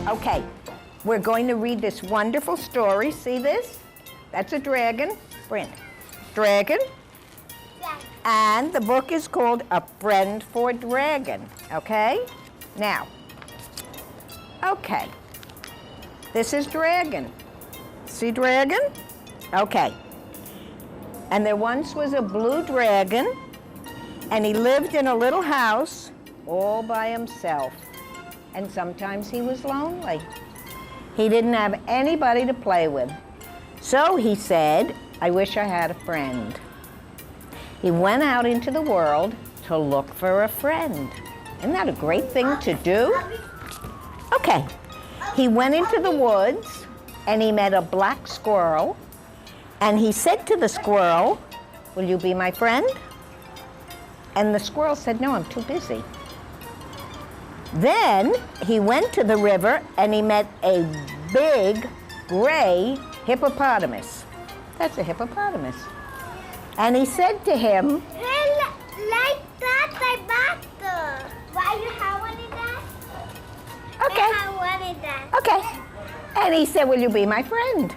Okay, we're going to read this wonderful story. See this? That's a dragon. Brent. Dragon. Yeah. And the book is called A Friend for Dragon. Okay? Now, okay. This is Dragon. See Dragon? Okay. And there once was a blue dragon, and he lived in a little house all by himself. And sometimes he was lonely. He didn't have anybody to play with. So he said, I wish I had a friend. He went out into the world to look for a friend. Isn't that a great thing to do? Okay, he went into the woods and he met a black squirrel, and he said to the squirrel, will you be my friend? And the squirrel said, no, I'm too busy. Then he went to the river and he met a big gray hippopotamus. That's a hippopotamus. And he said to him, Hey, like that, I matter. Why you have one in that? okay, I have one in that. okay. And he said, will you be my friend?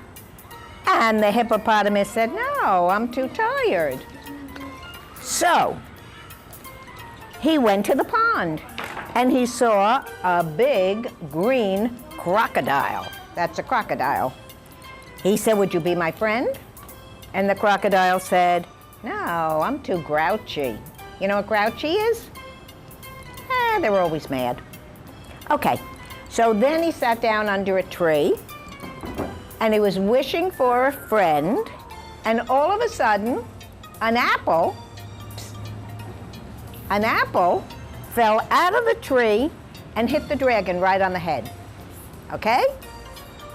And the hippopotamus said, no, I'm too tired. So he went to the pond and he saw a big green crocodile. That's a crocodile. He said, would you be my friend? And the crocodile said, no, I'm too grouchy. You know what grouchy is? They were always mad. Okay, so then he sat down under a tree and he was wishing for a friend, and all of a sudden, an apple fell out of the tree and hit the dragon right on the head. Okay?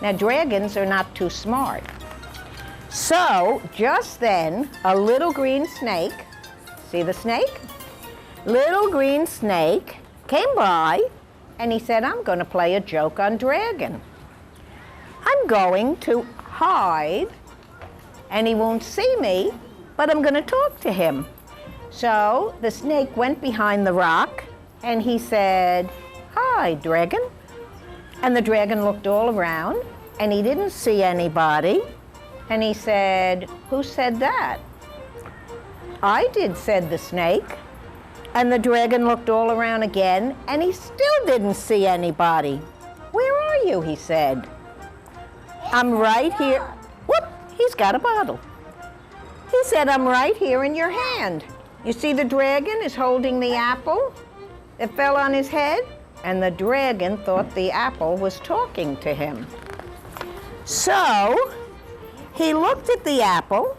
Now, dragons are not too smart. So, just then, a little green snake, see the snake? Little green snake came by and he said, I'm going to play a joke on Dragon. I'm going to hide and he won't see me, but I'm going to talk to him. So the snake went behind the rock and he said, hi, Dragon. And the dragon looked all around and he didn't see anybody. And he said, who said that? I did, said the snake. And the dragon looked all around again and he still didn't see anybody. Where are you? He said. I'm right here. Whoop, he's got a bottle. He said, I'm right here in your hand. You see the dragon is holding the apple that fell on his head? And the dragon thought the apple was talking to him. So he looked at the apple,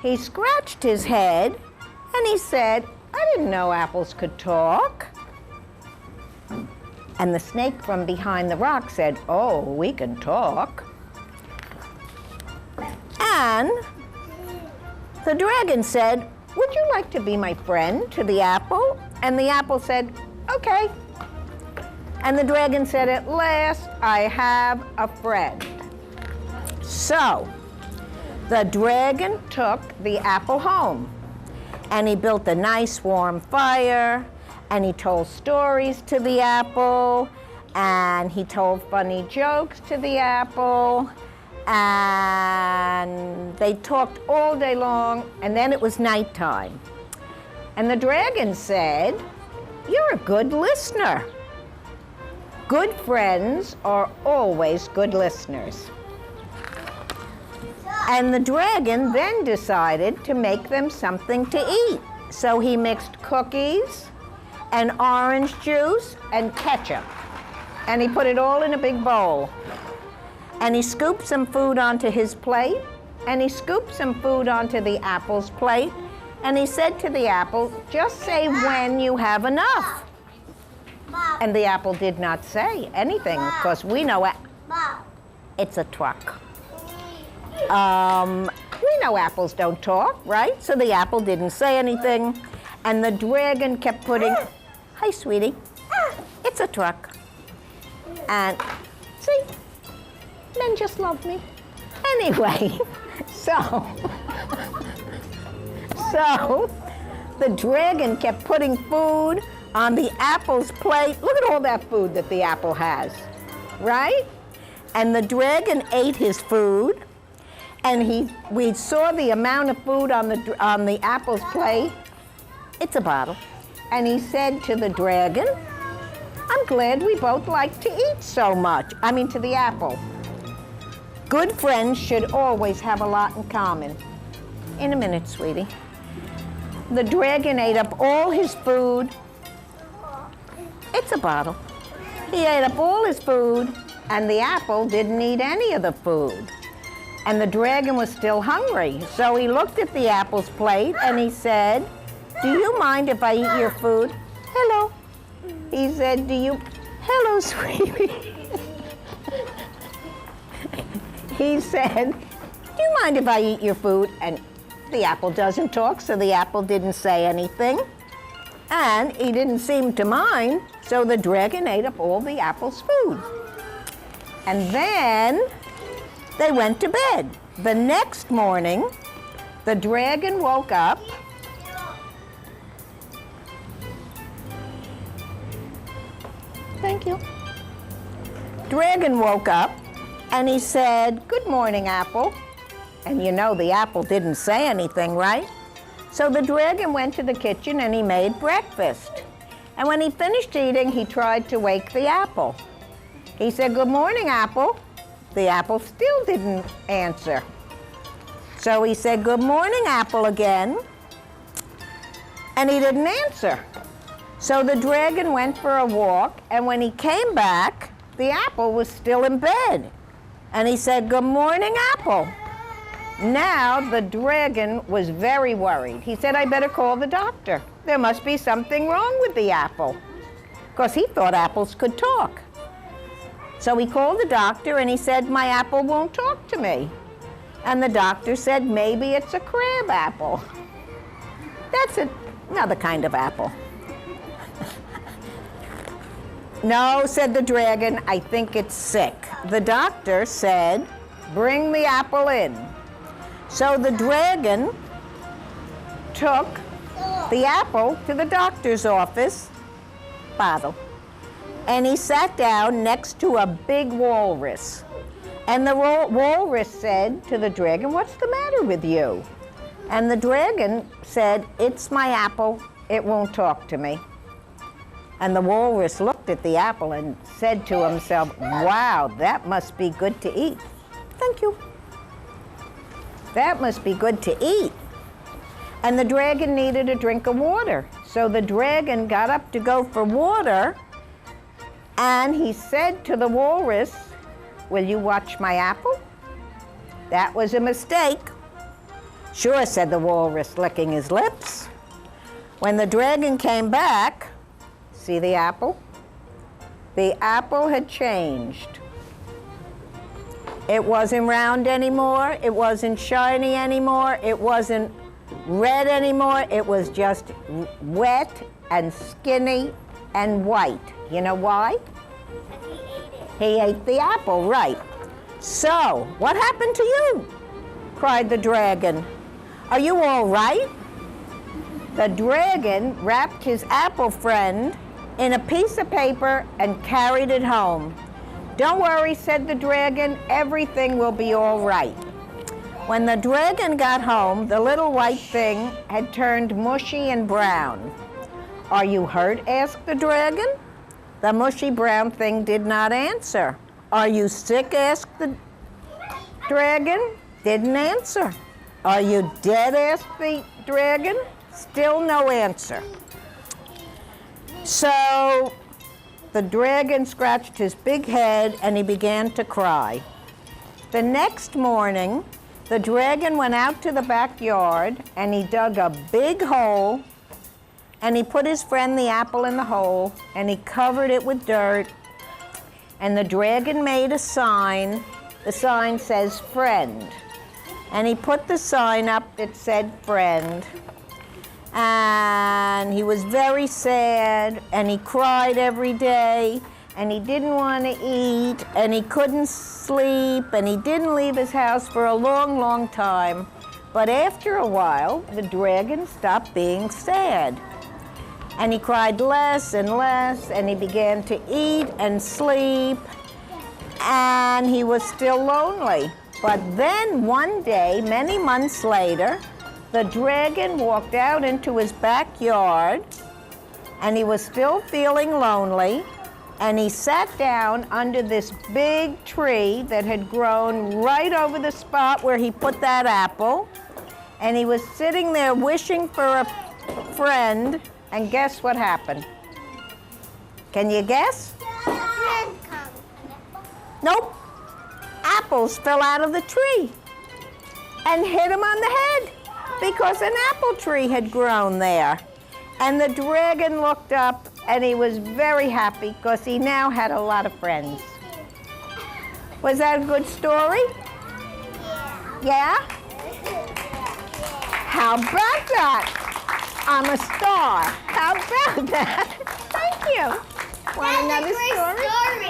he scratched his head, and he said, I didn't know apples could talk. And the snake from behind the rock said, oh, we can talk. And the dragon said, would you like to be my friend, to the apple? And the apple said, okay. And the dragon said, at last I have a friend. So the dragon took the apple home and he built a nice warm fire and he told stories to the apple and he told funny jokes to the apple. And they talked all day long, and then it was nighttime. And the dragon said, you're a good listener. Good friends are always good listeners. And the dragon then decided to make them something to eat. So he mixed cookies and orange juice and ketchup. And he put it all in a big bowl. And he scooped some food onto his plate, and he scooped some food onto the apple's plate, And he said to the apple, just say when you have enough. And the apple did not say anything, because we know it's a truck. We know apples don't talk, right? So the apple didn't say anything. And the dragon kept putting, hi, sweetie, it's a truck. And see, men just love me. Anyway, so the dragon kept putting food on the apple's plate. Look at all that food that the apple has, right? And the dragon ate his food, and we saw the amount of food on the apple's plate. It's a bottle. And he said to the dragon, I'm glad we both like to eat so much. I mean, to the apple. Good friends should always have a lot in common. In a minute, sweetie. The dragon ate up all his food. It's a bottle. He ate up all his food, and the apple didn't eat any of the food. And the dragon was still hungry. So he looked at the apple's plate and he said, do you mind if I eat your food? Hello. He said, hello, sweetie. He said, do you mind if I eat your food? And the apple doesn't talk, so the apple didn't say anything. And he didn't seem to mind, so the dragon ate up all the apple's food. And then they went to bed. The next morning, the dragon woke up. Thank you. Dragon woke up and he said, good morning, apple. And you know the apple didn't say anything, right? So the dragon went to the kitchen and he made breakfast. And when he finished eating, he tried to wake the apple. He said, good morning, apple. The apple still didn't answer. So he said, good morning, apple, again. And he didn't answer. So the dragon went for a walk, and when he came back, the apple was still in bed. And he said, good morning, apple. Now the dragon was very worried. He said, I better call the doctor. There must be something wrong with the apple. Because he thought apples could talk. So he called the doctor and he said, my apple won't talk to me. And the doctor said, maybe it's a crab apple. That's another kind of apple. No, said the dragon, I think it's sick. The doctor said, bring the apple in. So the dragon took the apple to the doctor's office, bottle, and he sat down next to a big walrus. And the walrus said to the dragon, what's the matter with you? And the dragon said, it's my apple, it won't talk to me. And the walrus looked at the apple and said to himself, wow, that must be good to eat. Thank you. That must be good to eat. And the dragon needed a drink of water. So the dragon got up to go for water, and he said to the walrus, will you watch my apple? That was a mistake. Sure, said the walrus, licking his lips. When the dragon came back, see the apple? The apple had changed. It wasn't round anymore. It wasn't shiny anymore. It wasn't red anymore. It was just wet and skinny and white. You know why? He ate the apple, right. So, what happened to you? Cried the dragon. Are you all right? The dragon wrapped his apple friend in a piece of paper and carried it home. Don't worry, said the dragon, everything will be all right. When the dragon got home, the little white thing had turned mushy and brown. Are you hurt? Asked the dragon. The mushy brown thing did not answer. Are you sick? Asked the dragon. Didn't answer. Are you dead? Asked the dragon. Still no answer. So the dragon scratched his big head and he began to cry. The next morning, The dragon went out to the backyard and he dug a big hole and he put his friend the apple in the hole and he covered it with dirt. And the dragon made a sign. The sign says friend. And he put the sign up that said friend. And he was very sad and he cried every day and he didn't want to eat and he couldn't sleep and he didn't leave his house for a long, long time. But after a while, the dragon stopped being sad. And he cried less and less and he began to eat and sleep and he was still lonely. But then one day, many months later, the dragon walked out into his backyard and he was still feeling lonely and he sat down under this big tree that had grown right over the spot where he put that apple, and he was sitting there wishing for a friend, and guess what happened? Can you guess? Nope. Apples fell out of the tree and hit him on the head because an apple tree had grown there. And the dragon looked up and he was very happy because he now had a lot of friends. Was that a good story? Yeah? How about that? I'm a star. How about that? Thank you. Want another story?